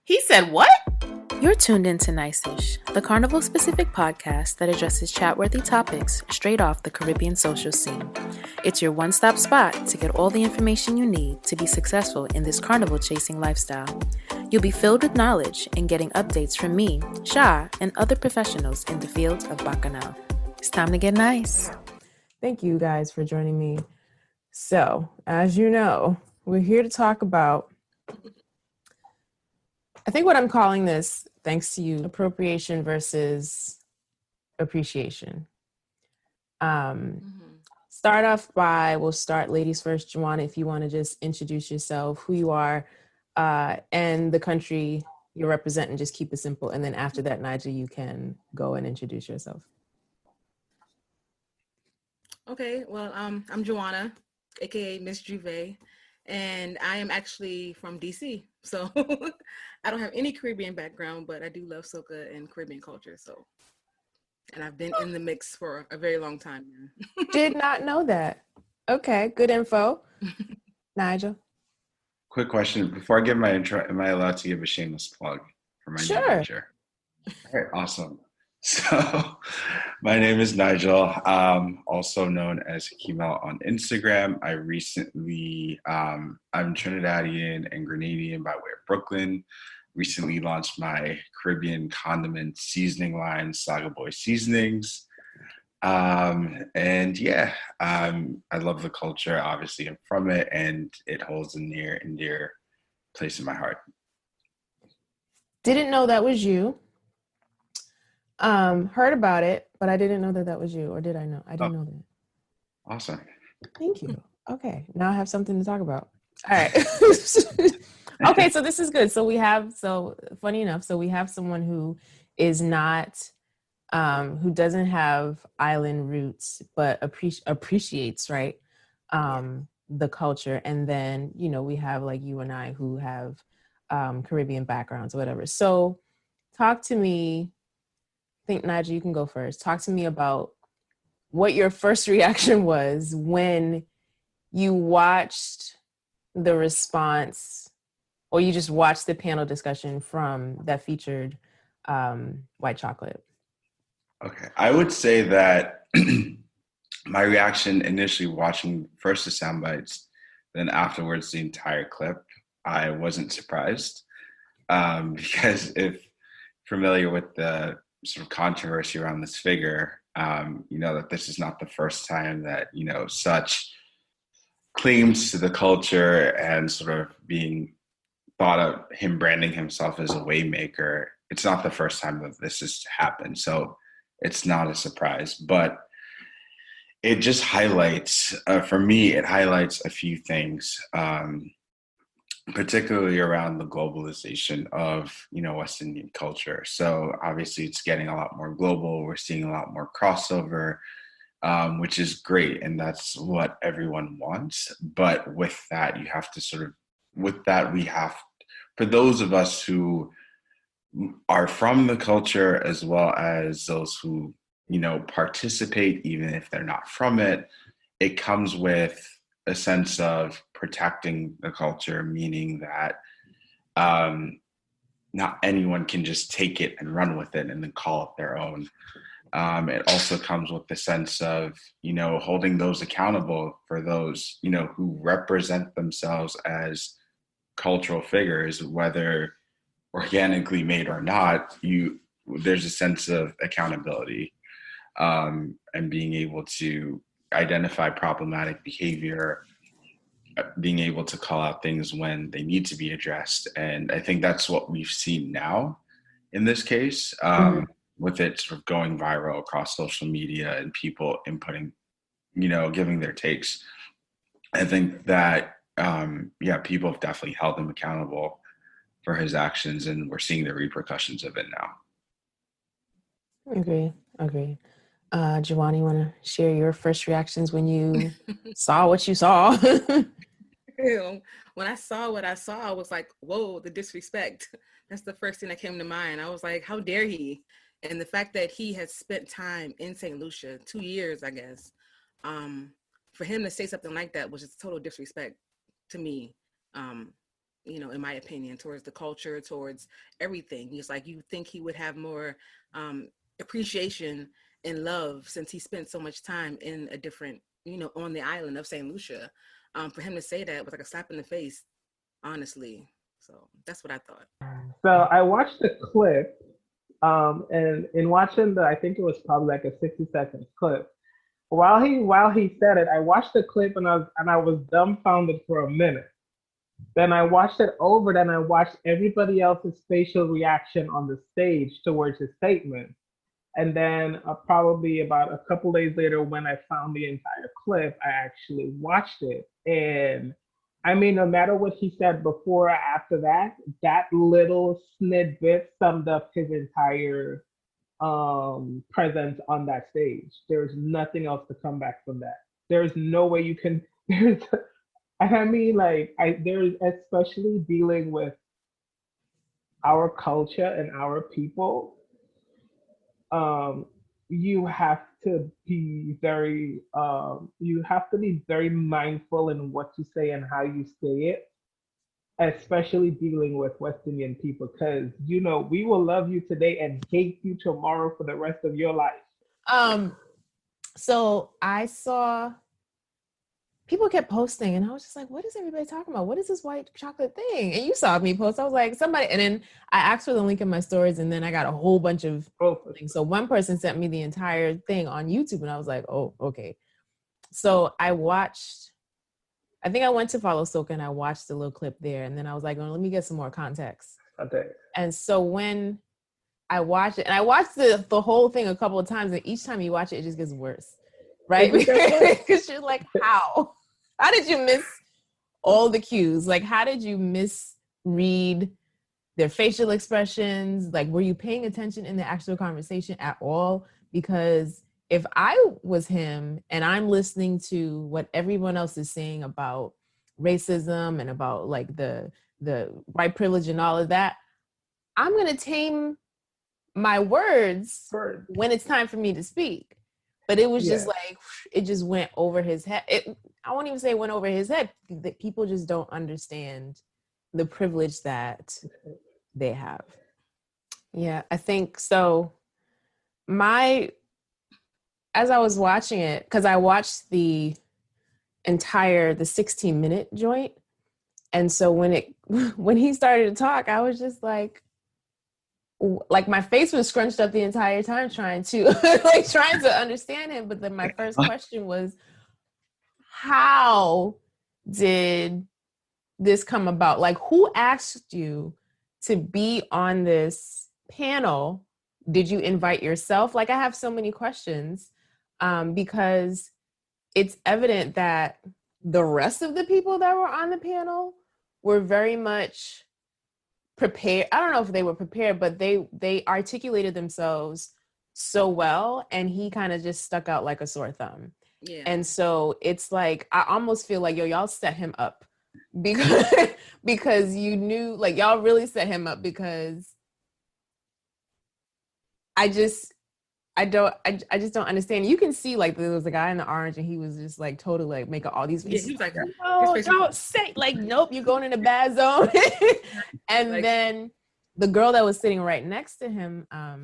He said what? You're tuned into Nice-ish, the carnival-specific podcast that addresses chat-worthy topics straight off the Caribbean social scene. It's your one-stop spot to get all the information you need to be successful in this carnival-chasing lifestyle. You'll be filled with knowledge and getting updates from me, Sha, and other professionals in the field of Bacchanal. It's time to get nice. Thank you guys for joining me. So, as you know, we're here to talk about, I think what I'm calling this, thanks to you, appropriation versus appreciation. Start off we'll start ladies first. Joanna, if you want to just introduce yourself, who you are, and the country you represent, and just keep it simple. And then after that, Nigel, you can go and introduce yourself. Okay, well, I'm Joanna, aka Miss Juve, and I am actually from DC. So I don't have any Caribbean background, but I do love Soca and Caribbean culture. So, and I've been in the mix for a very long time now. Did not know that. Okay, good info. Nigel? Quick question. Before I give my intro, am I allowed to give a shameless plug for my new venture? All right, awesome. So my name is Nigel, also known as Kimel on Instagram. I recently, I'm Trinidadian and Grenadian by way of Brooklyn. Recently launched my Caribbean condiment seasoning line, Saga Boy Seasonings. And yeah, I love the culture. Obviously, I'm from it, and it holds a near and dear place in my heart. Didn't know that was you. Heard about it, but I didn't know that was you, or did I know? I didn't know that. Awesome. Thank you. Okay, now I have something to talk about. All right. Okay, so this is good. So funny enough, we have someone who is not, who doesn't have island roots, but appreciates, right, the culture. And then, we have like you and I who have Caribbean backgrounds or whatever. So talk to me. I think, Naja, you can go first. Talk to me about what your first reaction was when you watched the response, or you just watched the panel discussion that featured white chocolate. Okay. I would say that my reaction initially watching first the sound bites, then afterwards the entire clip, I wasn't surprised. Because if familiar with the sort of controversy around this figure, that this is not the first time that, such claims to the culture and sort of being thought of him branding himself as a waymaker. It's not the first time that this has happened. So it's not a surprise, but it just highlights, for me, it highlights a few things, particularly around the globalization of, West Indian culture. So obviously it's getting a lot more global. We're seeing a lot more crossover, which is great. And that's what everyone wants. But with that, for those of us who are from the culture, as well as those who, participate, even if they're not from it, it comes with a sense of protecting the culture, meaning that not anyone can just take it and run with it and then call it their own. It also comes with the sense of, holding those accountable for those, who represent themselves as cultural figures, whether organically made or not. There's a sense of accountability, and being able to identify problematic behavior, being able to call out things when they need to be addressed. And I think that's what we've seen now in this case, with it sort of going viral across social media and people inputting, giving their takes. I think that, people have definitely held him accountable for his actions, and we're seeing the repercussions of it now. Agree. Giovanni, you want to share your first reactions when you saw what you saw? When I saw what I saw, I was like, whoa, the disrespect. That's the first thing that came to mind. I was like, how dare he? And the fact that he has spent time in St. Lucia, 2 years, I guess, for him to say something like that was just total disrespect to me. you know, in my opinion, towards the culture, towards everything. He's like, you think he would have more appreciation and love since he spent so much time in a different, you know, on the island of St. Lucia. For him to say that was like a slap in the face, honestly. So that's what I thought. So I watched the clip, and in watching I think it was probably like a 60-second clip. While he said it, I watched the clip and I was dumbfounded for a minute. Then I watched it over. Then I watched everybody else's facial reaction on the stage towards his statement. And then probably about a couple days later, when I found the entire clip, I actually watched it. And I mean, no matter what he said before or after that, that little snippet summed up his entire presence on that stage. There's nothing else to come back from that. There's no way you can. I mean, like, there's, especially dealing with our culture and our people, you have to be very mindful in what you say and how you say it, especially dealing with West Indian people, because, you know, we will love you today and hate you tomorrow for the rest of your life. So I saw people kept posting and I was just like, what is everybody talking about? What is this white chocolate thing? And you saw me post. I was like, somebody, and then I asked for the link in my stories, and then I got a whole bunch of things. So one person sent me the entire thing on YouTube, and I was like, oh, okay. So I think I went to follow Soca and I watched a little clip there, and then I was like, oh, let me get some more context. Okay. And so when I watched it, and I watched the whole thing a couple of times, and each time you watch it, it just gets worse. Right? Because you're like, how did you miss all the cues? Like, how did you misread their facial expressions? Like, were you paying attention in the actual conversation at all? Because if I was him and I'm listening to what everyone else is saying about racism and about like the white privilege and all of that, I'm going to tame my words when it's time for me to speak. But it was just like, it just went over his head. I won't even say it went over his head. That people just don't understand the privilege that they have. Yeah, I think so. As I was watching it, because I watched the 16-minute joint. And so when he started to talk, I was just like my face was scrunched up the entire time trying to understand him. But then my first question was, how did this come about? Like, who asked you to be on this panel? Did you invite yourself? Like, I have so many questions because it's evident that the rest of the people that were on the panel were very much prepared. I don't know if they were prepared, but they articulated themselves so well, and he kind of just stuck out like a sore thumb. Yeah. And so it's like, I almost feel like, y'all set him up because you knew, like, y'all really set him up, because I just don't understand. You can see, like, there was a guy in the orange and he was just like totally like making all these faces. Yeah, he was like, no, don't say, like, nope, you're going in a bad zone. And like, then the girl that was sitting right next to him, I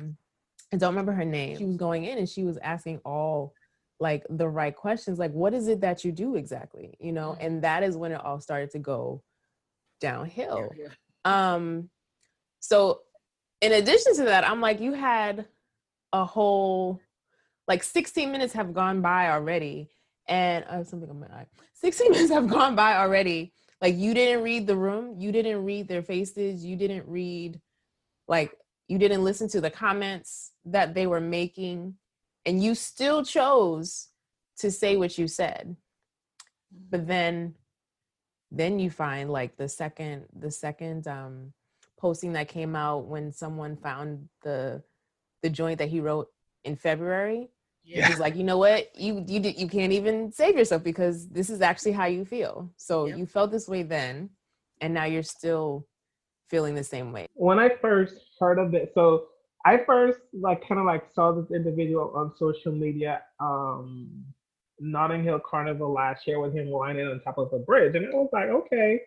don't remember her name. She was going in and she was asking all like the right questions. Like, what is it that you do exactly? You know? And that is when it all started to go downhill. Yeah. So in addition to that, I'm like, you had a whole, like, 16 minutes have gone by already. And something on my eye. 16 minutes have gone by already. Like, you didn't read the room. You didn't read their faces. You didn't read, like, you didn't listen to the comments that they were making. And you still chose to say what you said. But then you find, like, the second posting that came out when someone found the joint that he wrote in February. Yeah. He's like, you know what? You can't even save yourself because this is actually how you feel. So you felt this way then, and now you're still feeling the same way. When I first heard of it, so I first saw this individual on social media, Notting Hill Carnival last year with him lining on top of a bridge. And it was like, okay,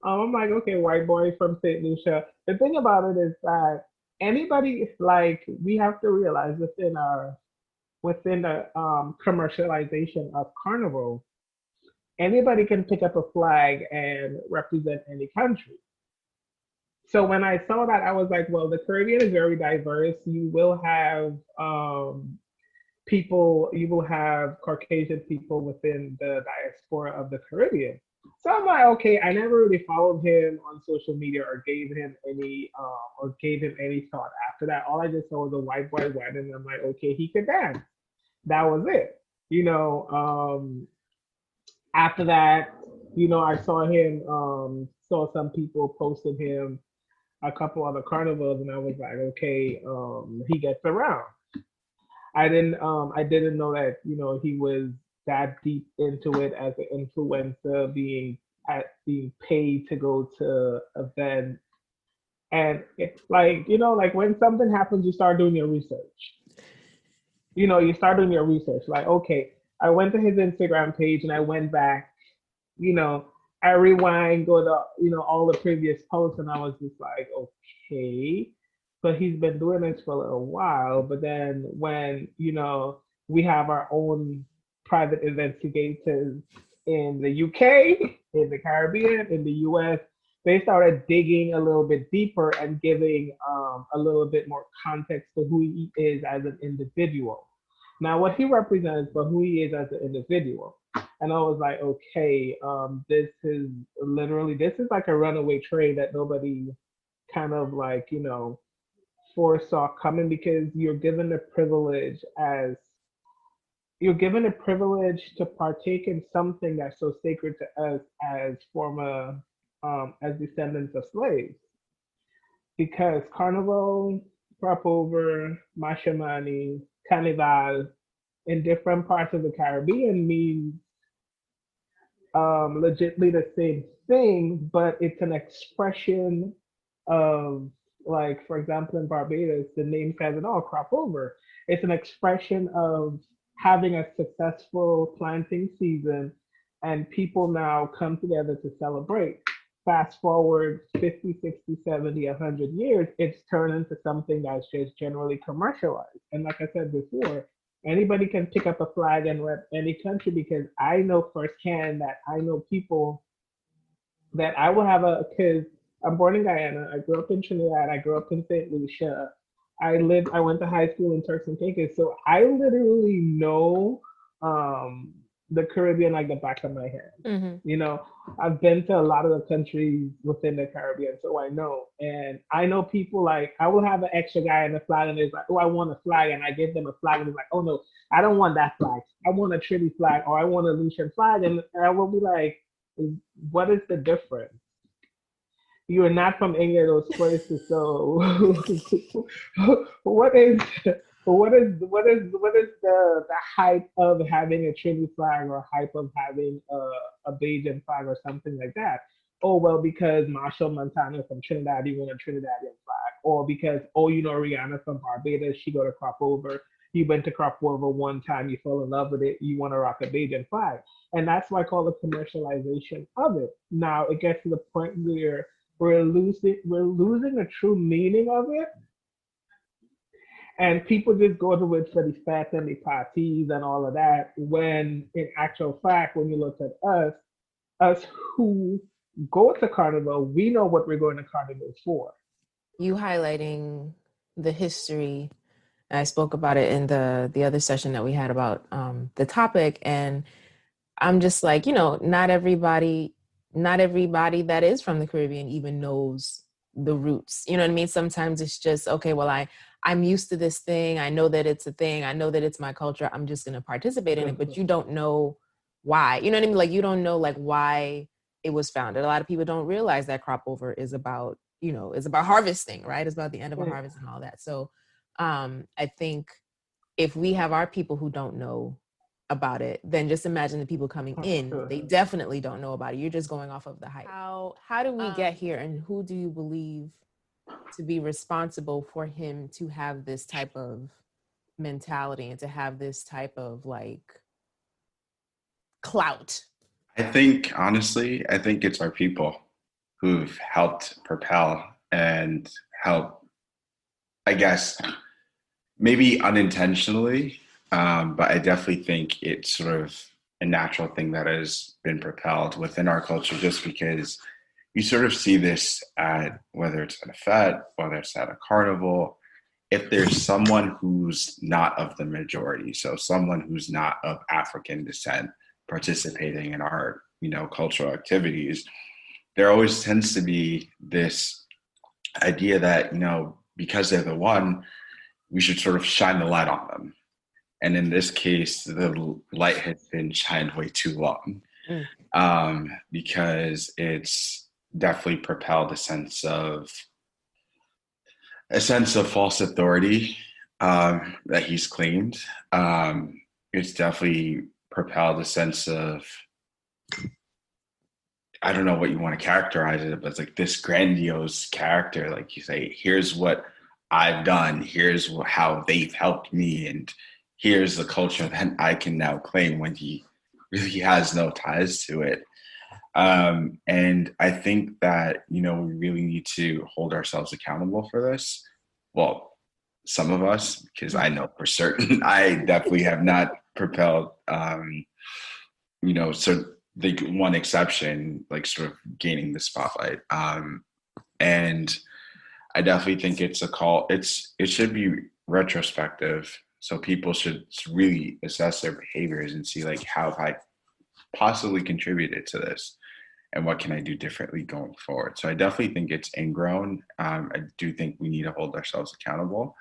I'm like, okay, white boy from St. Lucia. The thing about it is that anybody, like, we have to realize within the commercialization of carnival, anybody can pick up a flag and represent any country. So when I saw that, I was like, well, the Caribbean is very diverse. You will have you will have Caucasian people within the diaspora of the Caribbean. So I'm like, okay, I never really followed him on social media or gave him any thought after that. All I just saw was a white boy wedding, and I'm like, okay, he could dance. That was it. You know, after that, I saw some people posted him a couple other carnivals, and I was like, okay, he gets around. I didn't know that he was that deep into it as an influencer, being paid to go to events, and it's like when something happens, you start doing your research. You start doing your research. Like, okay, I went to his Instagram page and I went back. I rewind, go to all the previous posts, and I was just like, okay. But he's been doing this for a little while. But then when, we have our own private investigators in the UK, in the Caribbean, in the US, they started digging a little bit deeper and giving a little bit more context to who he is as an individual. Now, what he represents, but who he is as an individual. And I was like, okay, this is like a runaway train that nobody kind of foresaw coming, because you're given the privilege to partake in something that's so sacred to us as as descendants of slaves. Because Carnival, Propover, Mashamani, Carnival in different parts of the Caribbean means legitimately the same thing, but it's an expression of, like, for example, in Barbados, the name says it all, crop over. It's an expression of having a successful planting season, and people now come together to celebrate. Fast forward 50, 60, 70, 100 years, it's turned into something that's just generally commercialized. And like I said before, anybody can pick up a flag and rep any country, because I know firsthand that I know people that I will have because I'm born in Guyana. I grew up in Trinidad. I grew up in St. Lucia. I went to high school in Turks and Caicos. So I literally know the Caribbean like the back of my hand. Mm-hmm. I've been to a lot of the countries within the Caribbean, so I know. And I know people, like, I will have an extra guy in the flag, and they're like, oh, I want a flag. And I give them a flag, and they're like, oh, no, I don't want that flag. I want a Trinity flag, or I want a Lucian flag. And I will be like, what is the difference? You are not from any of those places, so what is the hype of having a Trinity flag, or hype of having a Bajan flag or something like that? Oh, well, because Marshall Montana from Trinidad, you want a Trinidadian flag. Or because, Rihanna from Barbados, she go to crop over. You went to crop over one time, you fell in love with it, you want to rock a Bajan flag. And that's why I call it commercialization of it. Now, it gets to the point where we're losing the true meaning of it. And people just go to it for the fat and the parties and all of that, when in actual fact, when you look at us who go to Carnival, we know what we're going to Carnival for. You highlighting the history, I spoke about it in the other session that we had about the topic, and I'm just like, not everybody that is from the Caribbean even knows the roots. You know what I mean? Sometimes it's just, okay, well, I'm used to this thing. I know that it's a thing. I know that it's my culture. I'm just going to participate in it, but you don't know why. You know what I mean? Like, you don't know like why it was founded. A lot of people don't realize that crop over is about, is about harvesting, right? It's about the end of a harvest and all that. So I think if we have our people who don't know about it, then just imagine the people coming in. They definitely don't know about it. You're just going off of the hype. How do we get here, and who do you believe to be responsible for him to have this type of mentality and to have this type of like clout? I think, honestly, it's our people. who've helped propel and help, I guess, maybe unintentionally, but I definitely think it's sort of a natural thing that has been propelled within our culture, just because you sort of see this at, whether it's at a fete, whether it's at a carnival, if there's someone who's not of the majority, so someone who's not of African descent participating in our, cultural activities, there always tends to be this idea that, because they're the one, we should sort of shine the light on them. And in this case, the light has been shined way too long, because it's definitely propelled a sense of false authority that he's claimed. It's definitely propelled a sense of, I don't know what you want to characterize it, but it's like this grandiose character. Like you say, here's what I've done, here's how they've helped me, and here's the culture that I can now claim, when he really has no ties to it. And I think that, we really need to hold ourselves accountable for this. Well, some of us, because I know for certain, I definitely have not propelled, so the one exception, like sort of gaining the spotlight. And I definitely think it's a call. It should be retrospective. So people should really assess their behaviors and see, like, how have I possibly contributed to this, and what can I do differently going forward? So I definitely think it's ingrown. I do think we need to hold ourselves accountable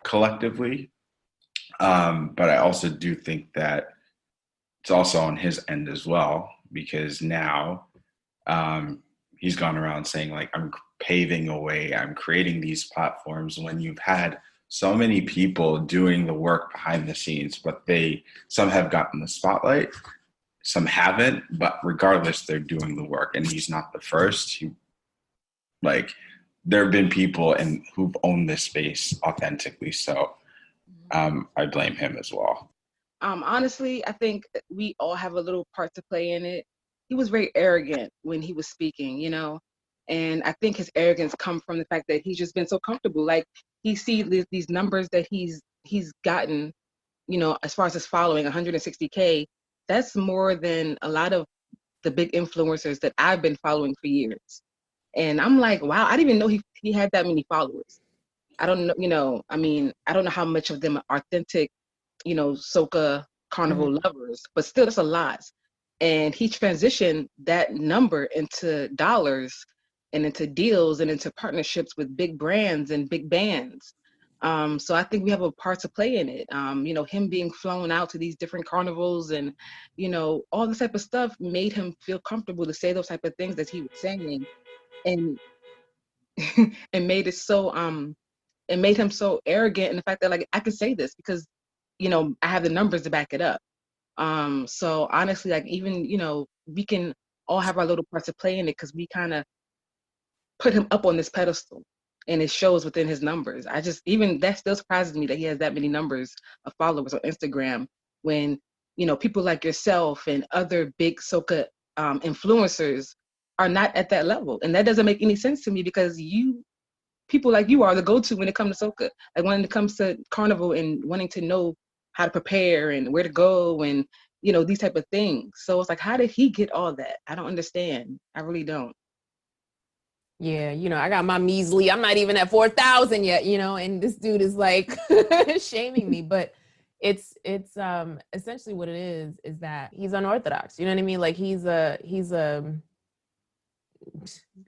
collectively. But I also do think that it's also on his end as well, because now he's gone around saying, like, I'm paving a way, I'm creating these platforms, when you've had so many people doing the work behind the scenes, but some have gotten the spotlight, some haven't, but regardless, they're doing the work. And he's not the first. There have been people who've owned this space authentically. So I blame him as well. Honestly, I think we all have a little part to play in it. He was very arrogant when he was speaking, and I think his arrogance comes from the fact that he's just been so comfortable. Like, he sees these numbers that he's gotten, as far as his following, 160K. That's more than a lot of the big influencers that I've been following for years. And I'm like, wow, I didn't even know he had that many followers. I don't know, I don't know how much of them are authentic, Soca carnival lovers, but still, that's a lot. And he transitioned that number into dollars and into deals and into partnerships with big brands and big bands. So I think we have a part to play in it. Him being flown out to these different carnivals and, all this type of stuff made him feel comfortable to say those type of things that he was saying, and and made it so it made him so arrogant in the fact that, like, I can say this because, I have the numbers to back it up. So honestly, like, even, we can all have our little parts to play in it, because we kind of put him up on this pedestal, and it shows within his numbers. Even that still surprises me that he has that many numbers of followers on Instagram, when, people like yourself and other big Soca influencers are not at that level. And that doesn't make any sense to me, because people like you are the go-to when it comes to Soca, like when it comes to carnival and wanting to know how to prepare and where to go and, these type of things. So it's like, how did he get all that? I don't understand. I really don't. Yeah, I got my measly, I'm not even at 4,000 yet, and this dude is like shaming me. But it's essentially what it is that he's unorthodox. You know what I mean? Like, he's a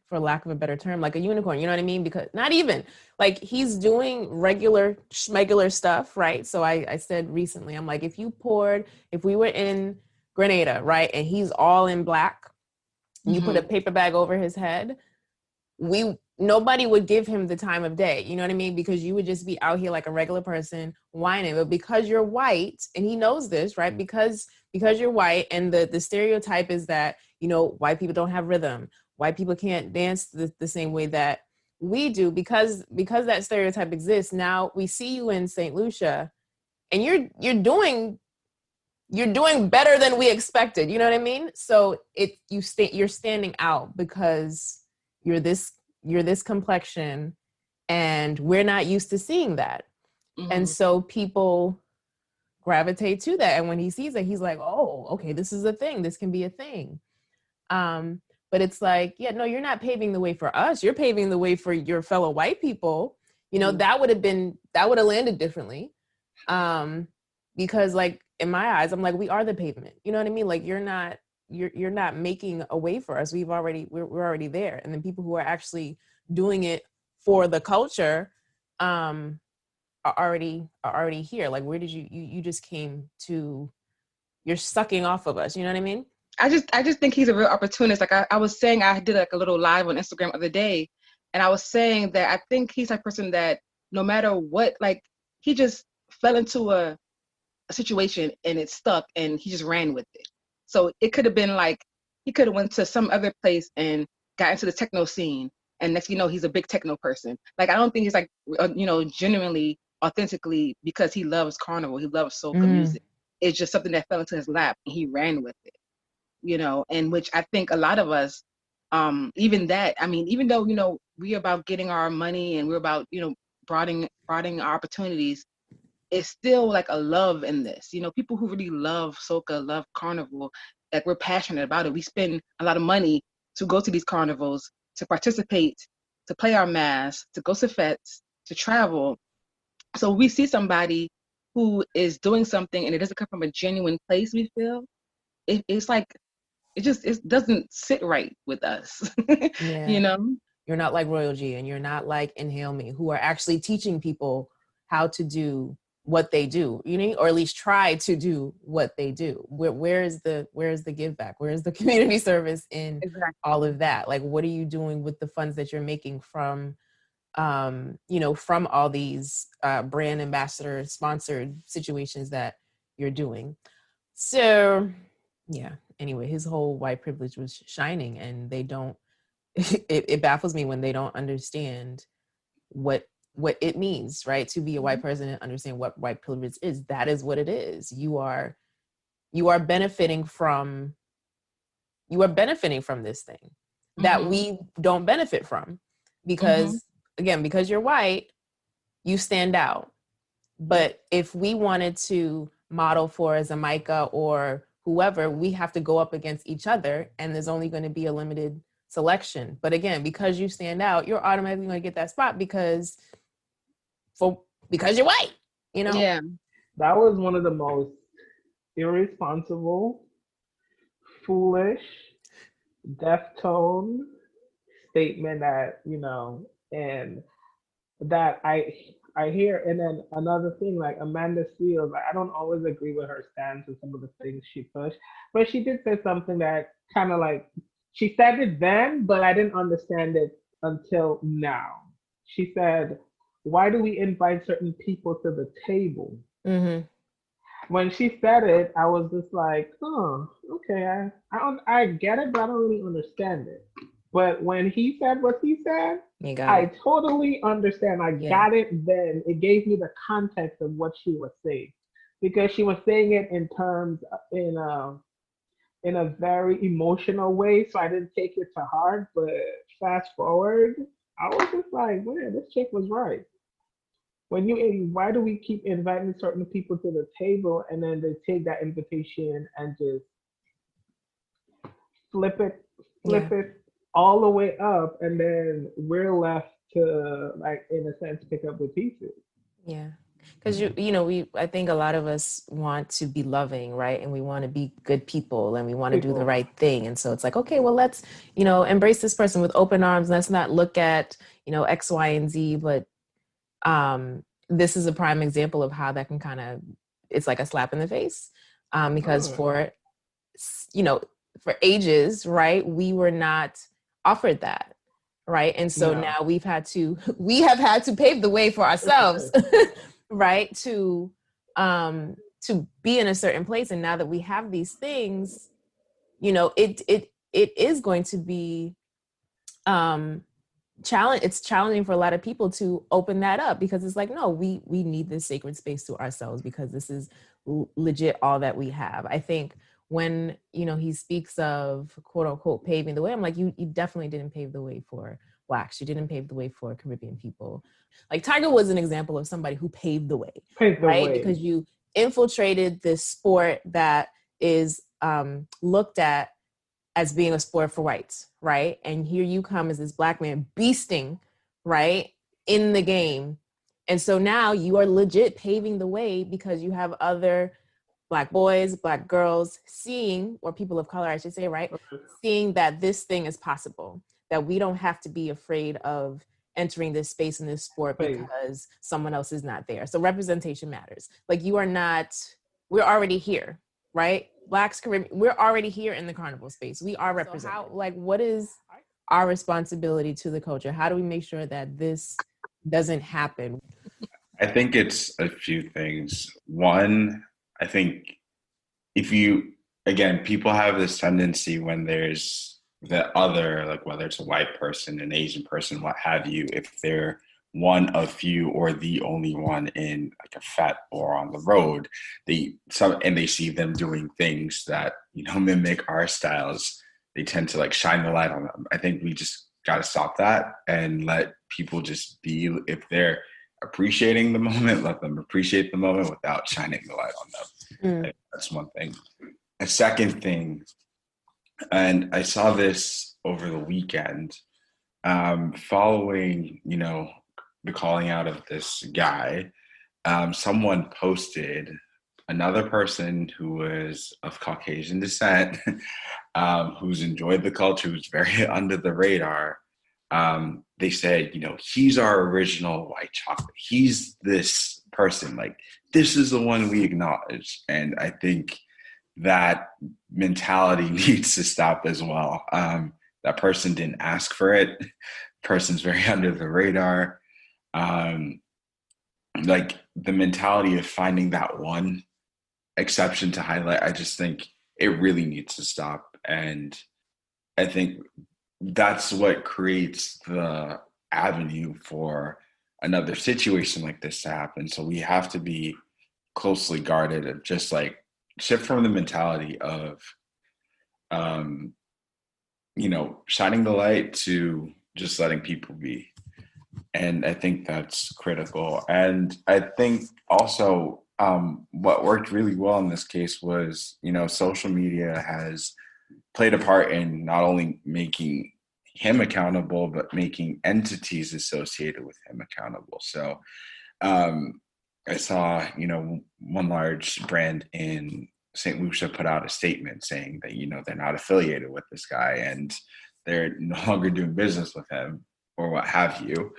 for lack of a better term, like a unicorn, you know what I mean? Because not even, like, he's doing regular schmegular stuff, right? So I said recently, I'm like, if we were in Grenada, right, and he's all in black, you put a paper bag over his head, nobody would give him the time of day, you know what I mean? Because you would just be out here like a regular person whining. But because you're white, and he knows this, right? Because you're white, and the stereotype is that, white people don't have rhythm. White people can't dance the same way that we do, because that stereotype exists. Now we see you in St. Lucia, and you're doing better than we expected. You know what I mean? So you're standing out because you're this complexion, and we're not used to seeing that. Mhm. And so people gravitate to that. And when he sees it, he's like, oh, okay, this is a thing. This can be a thing. But it's like, yeah, no, you're not paving the way for us. You're paving the way for your fellow white people. You know, that would have landed differently. Because like in my eyes, I'm like, we are the pavement. You know what I mean? Like you're not making a way for us. We're already there. And then people who are actually doing it for the culture, are already here. Like, where did you just came to, you're sucking off of us. You know what I mean? I just think he's a real opportunist. Like I was saying, I did like a little live on Instagram the other day, and I was saying that I think he's that person that no matter what, like he just fell into a situation and it stuck and he just ran with it. So it could have been like, he could have went to some other place and got into the techno scene. And next, he's a big techno person. Like, I don't think he's like, genuinely, authentically, because he loves carnival, he loves soca music. It's just something that fell into his lap and he ran with it, and which I think a lot of us, even though, we're about getting our money and we're about, broadening our opportunities, it's still like a love in this. People who really love soca, love carnival, like we're passionate about it. We spend a lot of money to go to these carnivals, to participate, to play our mass, to go to fetes, to travel. So we see somebody who is doing something and it doesn't come from a genuine place, we feel, it's like, it doesn't sit right with us, Yeah. You're not like Royal G and you're not like Inhale Me, who are actually teaching people how to do what they do, or at least try to do what they do. Where's the give back? Where's the community service in all of that? Like, what are you doing with the funds that you're making from, from all these brand ambassador sponsored situations that you're doing? So, yeah. Anyway, his whole white privilege was shining, and they don't. It baffles me when they don't understand what it means, right? To be a white person and understand what white privilege is. That is what it is. You are benefiting from this thing that we don't benefit from, because again, because you're white, you stand out. But if we wanted to model for Jamaica or whoever, we have to go up against each other, and there's only going to be a limited selection. But again, because you stand out, you're automatically going to get that spot because you're white, Yeah. That was one of the most irresponsible, foolish, deftone statement that, and that I hear. And then another thing, like Amanda Seales, I don't always agree with her stance and some of the things she pushed, but she did say something that kind of like, she said it then, but I didn't understand it until now. She said, why do we invite certain people to the table? When she said it, I was just like, oh, okay, I get it, but I don't really understand it. But when he said what he said, I totally understand. I got it then. It gave me the context of what she was saying, because she was saying it in terms, in a very emotional way, so I didn't take it to heart. But fast forward, I was just like, man, this chick was right. Why do we keep inviting certain people to the table and then they take that invitation and just flip it all the way up, and then we're left to, like, in a sense, pick up the pieces? Yeah. Because I think a lot of us want to be loving, right? And we want to be good people, and we want to do the right thing. And so it's like, okay, well, let's, embrace this person with open arms. Let's not look at, X, Y, and Z. But this is a prime example of how that can it's like a slap in the face. Because for ages, right, we were not offered that. Right. And so now we have had to pave the way for ourselves. Right, to be in a certain place. And now that we have these things, it is going to be it's challenging for a lot of people to open that up, because it's like, no, we need this sacred space to ourselves, because this is legit all that we have. I think when, you know, he speaks of quote unquote paving the way, I'm like, you definitely didn't pave the way for Blacks. You didn't pave the way for Caribbean people. Like Tiger was an example of somebody who paved the way, right? Because you infiltrated this sport that is looked at as being a sport for whites, right? And here you come as this Black man beasting, right, in the game. And so now you are legit paving the way because you have other Black boys, Black girls seeing, or people of color, I should say, right? Seeing that this thing is possible, that we don't have to be afraid of entering this space in this sport because someone else is not there. So representation matters. Like we're already here, right? Blacks, Caribbean, we're already here in the carnival space. We are represented. So what is our responsibility to the culture? How do we make sure that this doesn't happen? I think it's a few things. One, I think people have this tendency when there's the other, like whether it's a white person, an Asian person, what have you, if they're one of few or the only one in like a fat or on the road, they see them doing things that, you know, mimic our styles, they tend to like shine the light on them. I think we just got to stop that and let people just be, if they're appreciating the moment, let them appreciate the moment without shining the light on them. That's one thing. A second thing, and I saw this over the weekend, following, you know, the calling out of this guy, someone posted another person who was of Caucasian descent, who's enjoyed the culture, who's very under the radar. They said, you know, he's our original white chocolate. He's this person, like, this is the one we acknowledge. And I think that mentality needs to stop as well. That person didn't ask for it. Person's very under the radar. Like the mentality of finding that one exception to highlight, I just think it really needs to stop. And I think that's what creates the avenue for another situation like this to happen. So we have to be closely guarded and just like shift from the mentality of, you know, shining the light to just letting people be. And I think that's critical. And I think also what worked really well in this case was, you know, social media has played a part in not only making him accountable, but making entities associated with him accountable. So I saw, you know, one large brand in St. Lucia put out a statement saying that, you know, they're not affiliated with this guy and they're no longer doing business with him or what have you.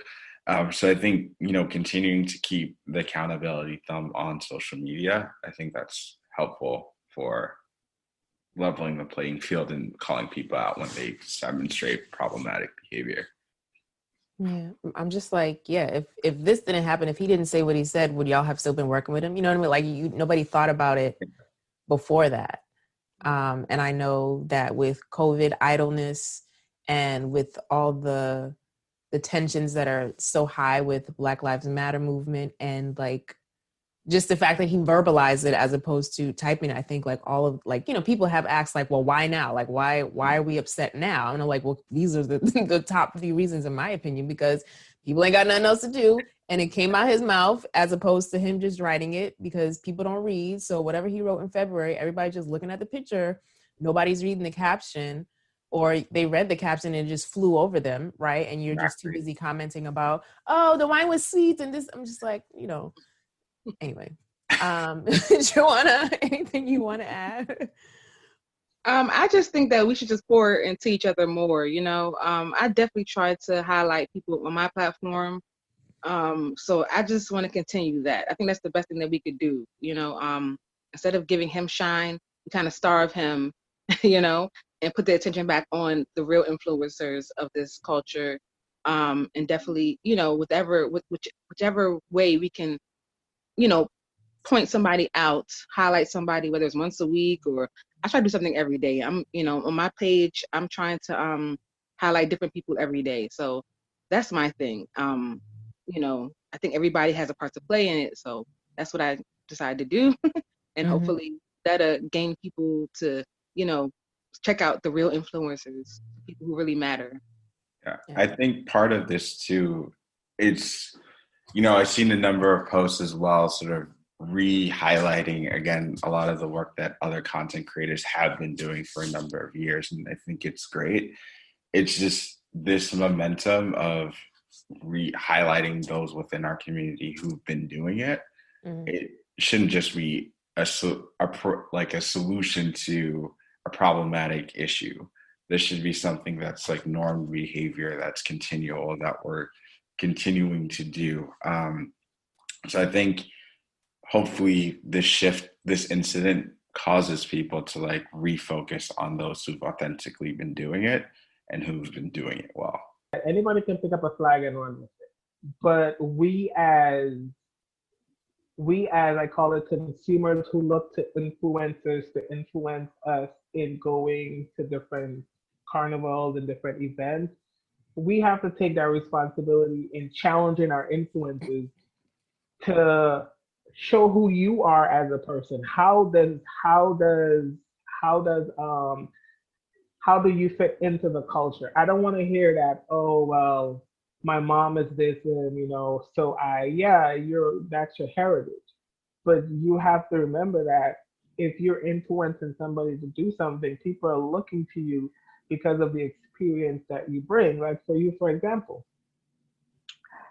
So I think, you know, continuing to keep the accountability thumb on social media, I think that's helpful for leveling the playing field and calling people out when they demonstrate problematic behavior. Yeah, I'm just like, yeah, if this didn't happen, if he didn't say what he said, would y'all have still been working with him? You know what I mean? Like nobody thought about it before that. And I know that with COVID idleness and with all the tensions that are so high with the Black Lives Matter movement and like just the fact that he verbalized it as opposed to typing it, I think like all of like, you know, people have asked like, well, why now? Like, why are we upset now? And I'm like, well, these are the top few reasons in my opinion, because people ain't got nothing else to do. And it came out his mouth as opposed to him just writing it because people don't read. So whatever he wrote in February, everybody's just looking at the picture. Nobody's reading the caption, or they read the caption and it just flew over them, right? And you're just too busy commenting about, oh, the wine was sweet and this. I'm just like, you know, anyway. Joanna, anything you want to add? I just think that we should just pour into each other more, you know. I definitely try to highlight people on my platform. So I just want to continue that. I think that's the best thing that we could do, you know. Instead of giving him shine, we kind of starve him, you know, and put the attention back on the real influencers of this culture. And definitely, you know, whichever way we can, you know, point somebody out, highlight somebody, whether it's once a week or I try to do something every day. I'm, you know, on my page, I'm trying to highlight different people every day. So that's my thing. You know, I think everybody has a part to play in it. So that's what I decided to do. And hopefully that'll gain people to, check out the real influencers, people who really matter. Yeah. I think part of this too, it's, I've seen a number of posts as well, sort of re-highlighting again a lot of the work that other content creators have been doing for a number of years, and I think it's great. It's just this momentum of re-highlighting those within our community who've been doing it. It shouldn't just be a solution to a problematic issue. This should be something that's like norm behavior that's continual, that we're continuing to do. So I think hopefully this incident causes people to like refocus on those who've authentically been doing it and who've been doing it well. Anybody can pick up a flag and run with it, but we as I call it, consumers who look to influencers to influence us in going to different carnivals and different events, we have to take that responsibility in challenging our influences to show who you are as a person. How do you fit into the culture? I don't want to hear that, oh well, my mom is this, and so that's your heritage. But you have to remember that if you're influencing somebody to do something, people are looking to you because of the experience that you bring. Like for you, for example,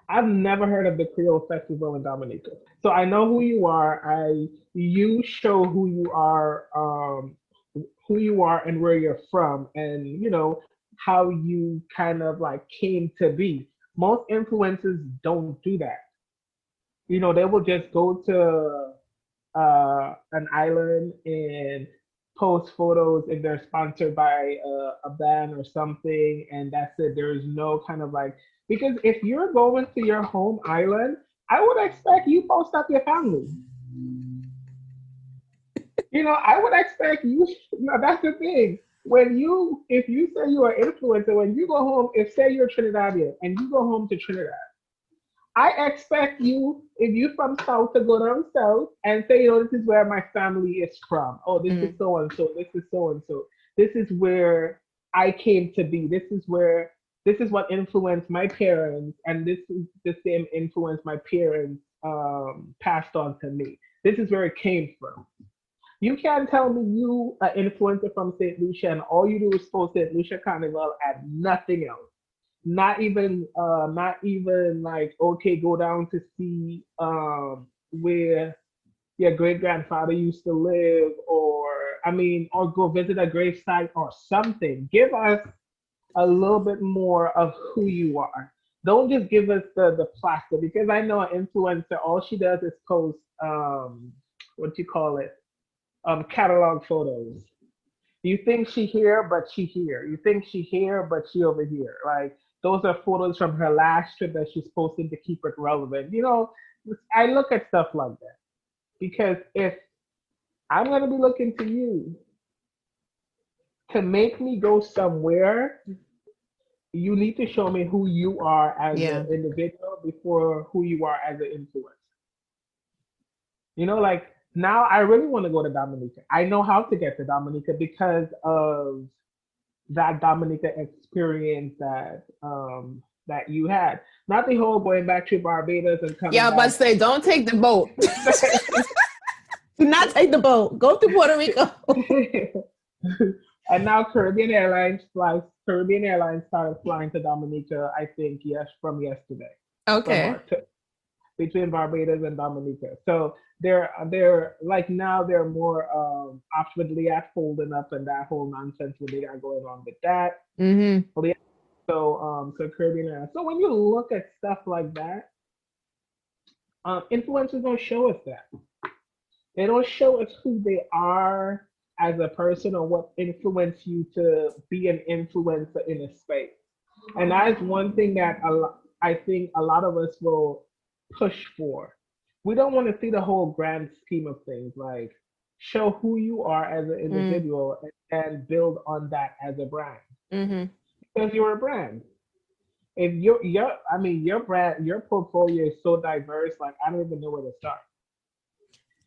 I've never heard of the Creole Festival in Dominica. So I know who you are. You show who you are and where you're from, and how you kind of like came to be. Most influencers don't do that. They will just go to an island and post photos if they're sponsored by a band or something, and that's it. There is no kind of like, because if you're going to your home island, I would expect you post up your family. I would expect you. That's the thing. If you say you are an influencer, when you go home, say you're Trinidadian and you go home to Trinidad, I expect you, if you're from South, to go down South and say, this is where my family is from. Oh, this is so and so. This is so and so. This is where I came to be. This is what influenced my parents, and this is the same influence my parents passed on to me. This is where it came from. You can't tell me you an influencer from St. Lucia and all you do is post St. Lucia Carnival and nothing else. Not even like, okay, go down to see where your great grandfather used to live, or go visit a grave site or something. Give us a little bit more of who you are. Don't just give us the plaster, because I know an influencer, all she does is post catalog photos. You think she here, but she here. You think she here, but she over here. Like, those are photos from her last trip that she's posting to keep it relevant. I look at stuff like that, because if I'm going to be looking to you to make me go somewhere, you need to show me who you are as an individual before who you are as an influencer. Like, now I really want to go to Dominica. I know how to get to Dominica because of that Dominica experience that you had. Not the whole going back to Barbados and coming back. But say, don't take the boat. Do not take the boat. Go to Puerto Rico. And now Caribbean Airlines started flying to Dominica, I think, from yesterday. Okay. Between Barbados and Dominica. So they're like, now they're more optionally at folding up and that whole nonsense what they got going on with that. Mm-hmm. So Caribbean Airlines. So when you look at stuff like that, influencers don't show us that. They don't show us who they are as a person or what influenced you to be an influencer in a space. And that is one thing that I think a lot of us will push for. We don't want to see the whole grand scheme of things. Like, show who you are as an individual and build on that as a brand. Mm-hmm. Because you're a brand. If your brand, your portfolio is so diverse, like, I don't even know where to start.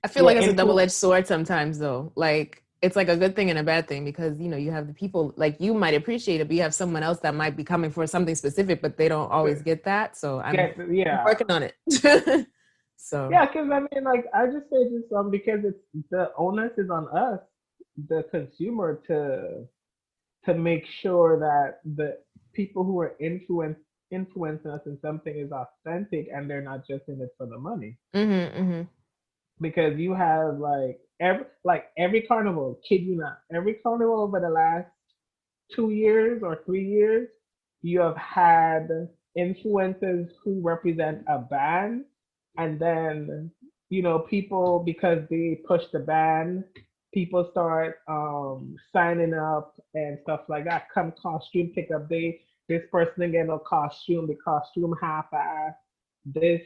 I feel like it's a double-edged sword sometimes, though. Like, it's like a good thing and a bad thing because, you know, you have the people, like, you might appreciate it, but you have someone else that might be coming for something specific, but they don't always get that. So I'm working on it. So yeah, because I mean, like, I just say this because it's the onus is on us, the consumer, to make sure that the people who are influencing us in something is authentic and they're not just in it for the money. Because you have every carnival, kid you not, every carnival over the last 2 years or 3 years, you have had influencers who represent a band, and then, you know, people, because they push the band, people start signing up and stuff like that. Come costume pickup day, this person again a costume, the costume half-ass. This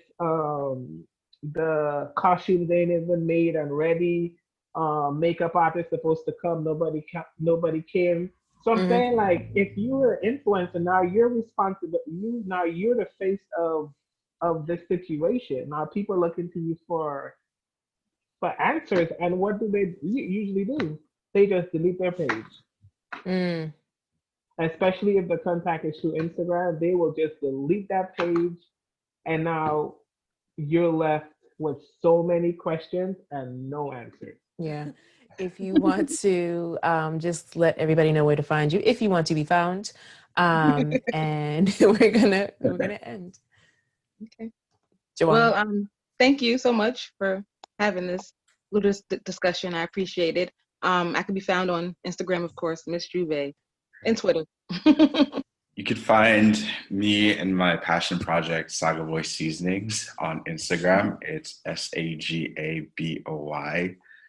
the costumes ain't even made and ready. Makeup artist supposed to come, nobody came. So I'm saying, like, if you're an influencer, now you're responsible. You're the face of this situation. Now people are looking to you for answers, and what do they usually do? They just delete their page. Especially if the contact is through Instagram, they will just delete that page, and now you're left with so many questions and no answers. Yeah. If you want to just let everybody know where to find you, if you want to be found, and we're gonna end. Okay. Joanna. Well, thank you so much for having this little discussion. I appreciate it. I can be found on Instagram, of course, Miss Juve, and Twitter. You could find me and my passion project, Saga Boy Seasonings, on Instagram. It's SAGABOY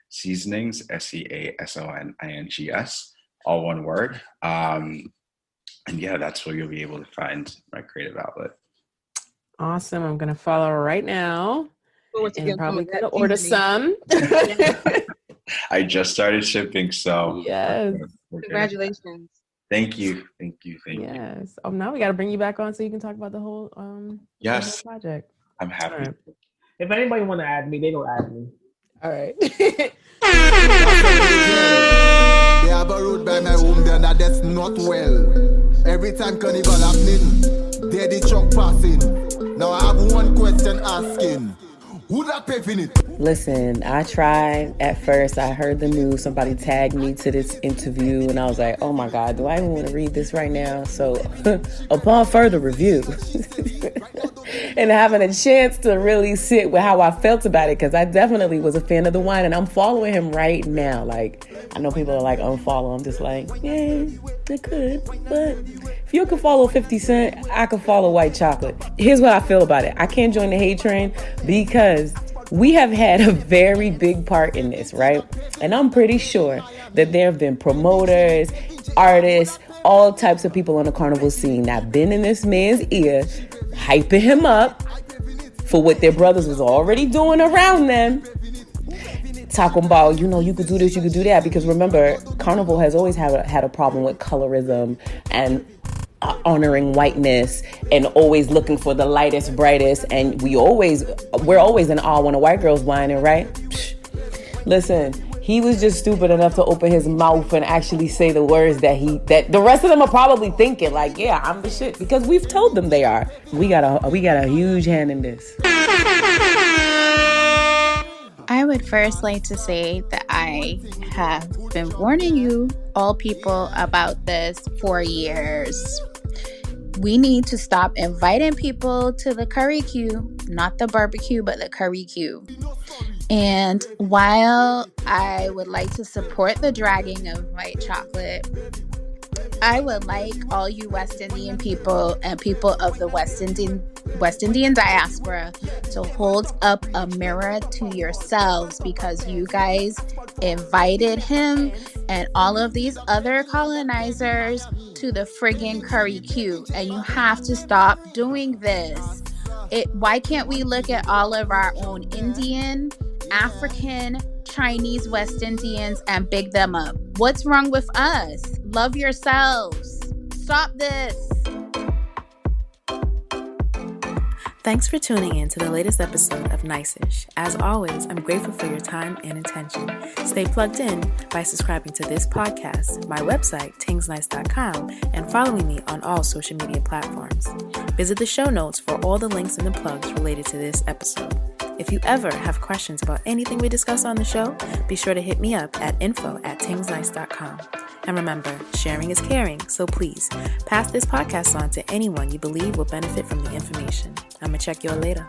Seasonings, SEASONINGS, all one word. And yeah, that's where you'll be able to find my creative outlet. Awesome. I'm going to follow right now. And probably going to order some. I just started shipping, so. Yes. Congratulations. Thank you. Yes. Oh, now we got to bring you back on so you can talk about the whole yes project. I'm happy. Right. If anybody want to add me, they don't add me. All right. They have a road by my home there that's not well. Every time carnival happening, they the truck passing. Now I have one question asking. Who that pay for it? Listen, I tried at first. I heard the news. Somebody tagged me to this interview, and I was like, oh my God, do I even want to read this right now? So upon further review and having a chance to really sit with how I felt about it, because I definitely was a fan of the wine, and I'm following him right now. Like, I know people are like, unfollow. I'm just like, yeah, I could. But if you can follow 50 Cent, I can follow White Chocolate. Here's what I feel about it. I can't join the hate train because we have had a very big part in this, right? And I'm pretty sure that there have been promoters, artists, all types of people on the carnival scene that have been in this man's ear, hyping him up for what their brothers was already doing around them. Talking about, you know, you could do this, you could do that. Because remember, carnival has always had a problem with colorism and honoring whiteness and always looking for the lightest, brightest. And we're always in awe when a white girl's whining, right? Listen, he was just stupid enough to open his mouth and actually say the words that the rest of them are probably thinking, like, yeah, I'm the shit, because we've told them they are. We got a huge hand in this. I would first like to say that I have been warning you all people about this for years. We need to stop inviting people to the curry queue, not the barbecue, but the curry queue. And while I would like to support the dragging of white chocolate, I would like all you West Indian people and people of the West Indian diaspora to hold up a mirror to yourselves, because you guys invited him and all of these other colonizers to the friggin' curry queue, and you have to stop doing this. Why can't we look at all of our own Indian, African, Chinese, West Indians and big them up? What's wrong with us? Love yourselves. Stop this. Thanks for tuning in to the latest episode of Nice-ish. As always, I'm grateful for your time and attention. Stay plugged in by subscribing to this podcast, my website, tingznice.com, and following me on all social media platforms. Visit the show notes for all the links and the plugs related to this episode. If you ever have questions about anything we discuss on the show, be sure to hit me up at info@tingznice.com. And remember, sharing is caring, so please pass this podcast on to anyone you believe will benefit from the information. I'm going to check y'all later.